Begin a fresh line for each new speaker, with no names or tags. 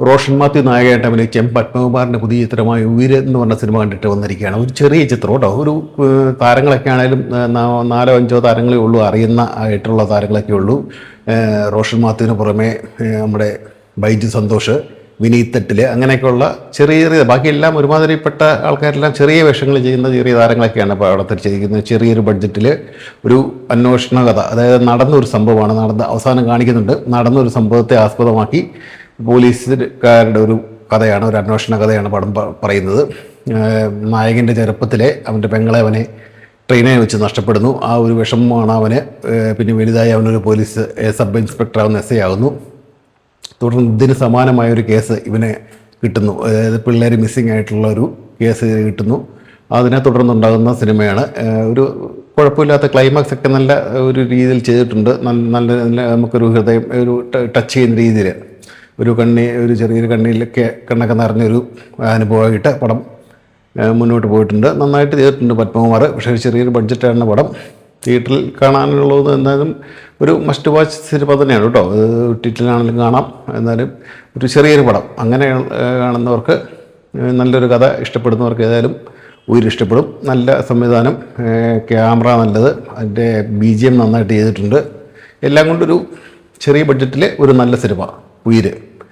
റോഷൻ മാത്യു നായകനായിട്ട് അഭിനയിച്ച പത്മകുമാറിൻ്റെ പുതിയ ചിത്രമായ ഉയിര് എന്ന് പറഞ്ഞ സിനിമ കണ്ടിട്ട് വന്നിരിക്കുകയാണ്. ഒരു ചെറിയ ചിത്രം കേട്ടോ. ഒരു താരങ്ങളൊക്കെ ആണെങ്കിലും 4-5 താരങ്ങളേ ഉള്ളൂ, അറിയുന്ന ആയിട്ടുള്ള താരങ്ങളൊക്കെ ഉള്ളൂ. റോഷൻ മാത്യുവിന് പുറമെ നമ്മുടെ ബൈജു സന്തോഷ്, വിനീത് തട്ടിൽ, അങ്ങനെയൊക്കെയുള്ള ചെറിയ ചെറിയ, ബാക്കിയെല്ലാം ഒരുമാതിരിപ്പെട്ട ആൾക്കാരെല്ലാം ചെറിയ വേഷങ്ങൾ ചെയ്യുന്ന ചെറിയ താരങ്ങളൊക്കെയാണ് ഇപ്പോൾ അവിടെ തിരിച്ചിരിക്കുന്നത്. ചെറിയൊരു ബഡ്ജറ്റിൽ ഒരു അന്വേഷണ കഥ, അതായത് നടന്നൊരു സംഭവമാണ്, അവസാനം കാണിക്കുന്നുണ്ട്. നടന്നൊരു സംഭവത്തെ ആസ്പദമാക്കി പോലീസുകാരുടെ ഒരു കഥയാണ്, ഒരു അന്വേഷണ കഥയാണ് പടം പറയുന്നത്. നായകൻ്റെ ചെറുപ്പത്തിലെ അവൻ്റെ പെങ്ങളെ അവനെ ട്രെയിനെ വെച്ച് നഷ്ടപ്പെടുന്നു. ആ ഒരു വിഷമമാണ് അവന്. പിന്നെ വലുതായി അവനൊരു പോലീസ് സബ് ഇൻസ്പെക്ടർ ആവുന്ന എസ് ഐ ആകുന്നു. തുടർന്ന് ഇതിന് സമാനമായൊരു കേസ് ഇവന് കിട്ടുന്നു, അതായത് പിള്ളേർ മിസ്സിങ് ആയിട്ടുള്ള ഒരു കേസ് കിട്ടുന്നു. അതിനെ തുടർന്നുണ്ടാകുന്ന സിനിമയാണ്. ഒരു കുഴപ്പമില്ലാത്ത ക്ലൈമാക്സ് ഒക്കെ നല്ല ഒരു രീതിയിൽ ചെയ്തിട്ടുണ്ട്. നല്ല നമുക്കൊരു ഹൃദയം ഒരു ടച്ച് ചെയ്യുന്ന രീതിയിൽ ഒരു ചെറിയൊരു കണ്ണൊക്കെ നിറഞ്ഞൊരു അനുഭവമായിട്ട് പടം മുന്നോട്ട് പോയിട്ടുണ്ട്. നന്നായിട്ട് ചെയ്തിട്ടുണ്ട് പത്മകുമാർ. പക്ഷേ ചെറിയൊരു ബഡ്ജറ്റാണ് പടം. തിയേറ്ററിൽ കാണാനുള്ളത് എന്തായാലും ഒരു മസ്റ്റ് വാച്ച് സിനിമ തന്നെയാണ് കേട്ടോ. ടിറ്റിലാണെങ്കിലും കാണാം. എന്നാലും ഒരു ചെറിയൊരു പടം, അങ്ങനെ കാണുന്നവർക്ക്, നല്ലൊരു കഥ ഇഷ്ടപ്പെടുന്നവർക്ക് ഏതായാലും ഇഷ്ടപ്പെടും. നല്ല സംവിധാനം, ക്യാമറ നല്ലത്, അതിൻ്റെ BGM നന്നായിട്ട് ചെയ്തിട്ടുണ്ട്. എല്ലാം കൊണ്ടൊരു ചെറിയ ബഡ്ജറ്റിൽ ഒരു നല്ല സിനിമ ഉയിര്.